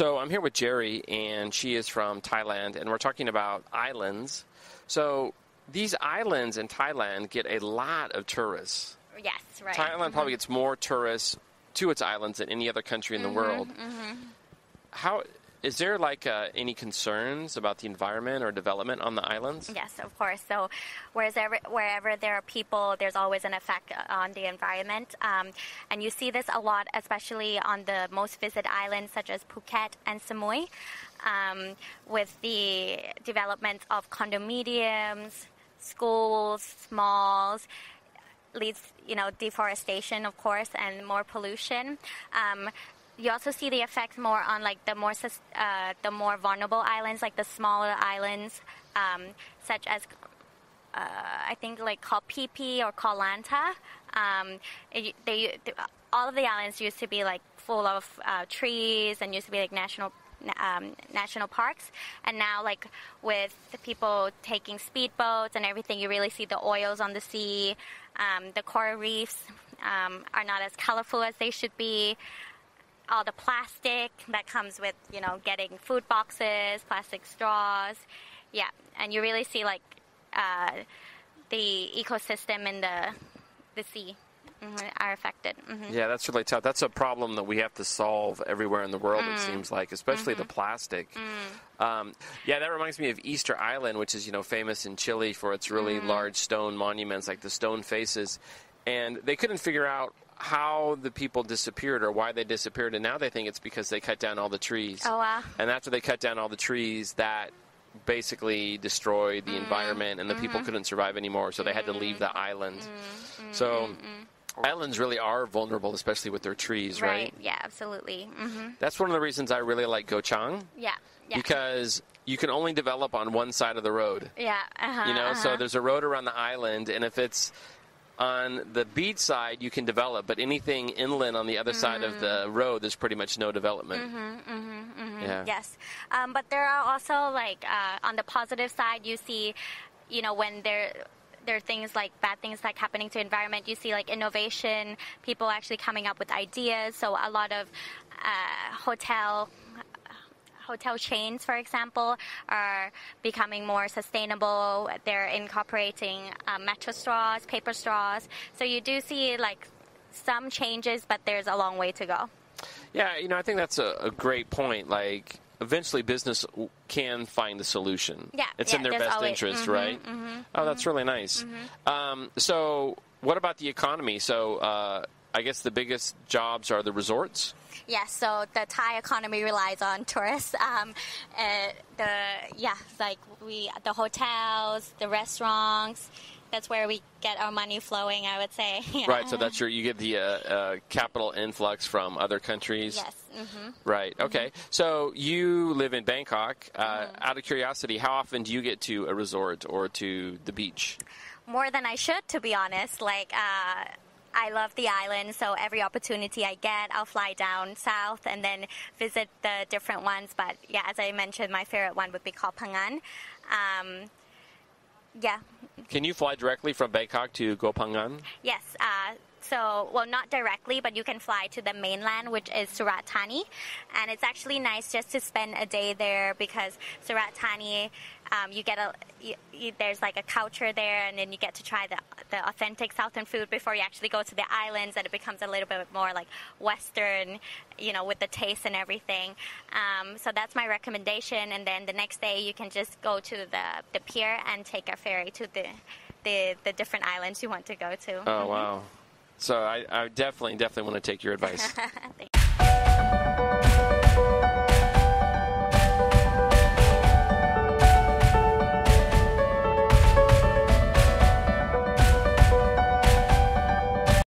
So I'm here with Jerri, and she is from Thailand, and we're talking about islands. So these islands in Thailand get a lot of tourists. Yes, right. Thailand probably gets more tourists to its islands than any other country in the world. How is there any concerns about the environment or development on the islands? Yes, of course. So wherever there are people, there's always an effect on the environment. And you see this a lot, especially on the most visited islands such as Phuket and Samoi, with the development of condominiums, schools, malls, leads, deforestation, of course, and more pollution. You also see the effect more on the more vulnerable islands, like the smaller islands, such as I think Koh Phi Phi or Koh Lanta. All of the islands used to be full of trees and used to be national parks, and now with the people taking speedboats and everything, you really see the oils on the sea. The coral reefs are not as colorful as they should be. All the plastic that comes with, getting food boxes, plastic straws. Yeah, and you really see the ecosystem in the sea are affected. Yeah, that's really tough. That's a problem that we have to solve everywhere in the world, it seems like, especially the plastic. Yeah, that reminds me of Easter Island, which is, famous in Chile for its really large stone monuments, like the stone faces. And they couldn't figure out how the people disappeared or why they disappeared, and now they think it's because they cut down all the trees. Oh, wow. And after they cut down all the trees, that basically destroyed the environment, and the people couldn't survive anymore, so they had to leave the island. So islands really are vulnerable, especially with their trees, right? Yeah, absolutely. That's one of the reasons I really like Koh Chang. Yeah. Because you can only develop on one side of the road. Yeah. So there's a road around the island, and if it's on the beach side, you can develop, but anything inland on the other side of the road, there's pretty much no development. Yeah. Yes. But there are also, on the positive side, you see, when there are things bad things happening to environment, you see innovation, people actually coming up with ideas. So a lot of hotel chains, for example, are becoming more sustainable. They're incorporating metal straws, paper straws. So you do see some changes, but there's a long way to go. Yeah, I think that's a great point. Eventually business can find a solution. Yeah, it's in their best interest, right? Oh, that's really nice. So what about the economy? So I guess the biggest jobs are the resorts? Yes, so the Thai economy relies on tourists. The hotels, the restaurants. That's where we get our money flowing, I would say. Right, so that's you get the capital influx from other countries. Yes. Right. Okay. So you live in Bangkok. Out of curiosity, how often do you get to a resort or to the beach? More than I should, to be honest. I love the island, so every opportunity I get, I'll fly down south and then visit the different ones. But yeah, as I mentioned, my favorite one would be Koh Phangan. Yeah. Can you fly directly from Bangkok to Koh Phangan? Yes. Not directly, but you can fly to the mainland, which is Surat Thani. And it's actually nice just to spend a day there because Surat Thani, there's a culture there, and then you get to try the authentic southern food before you actually go to the islands, and it becomes a little bit more Western, with the taste and everything. So that's my recommendation. And then the next day you can just go to the pier and take a ferry to the different islands you want to go to. Oh, wow. So I definitely want to take your advice.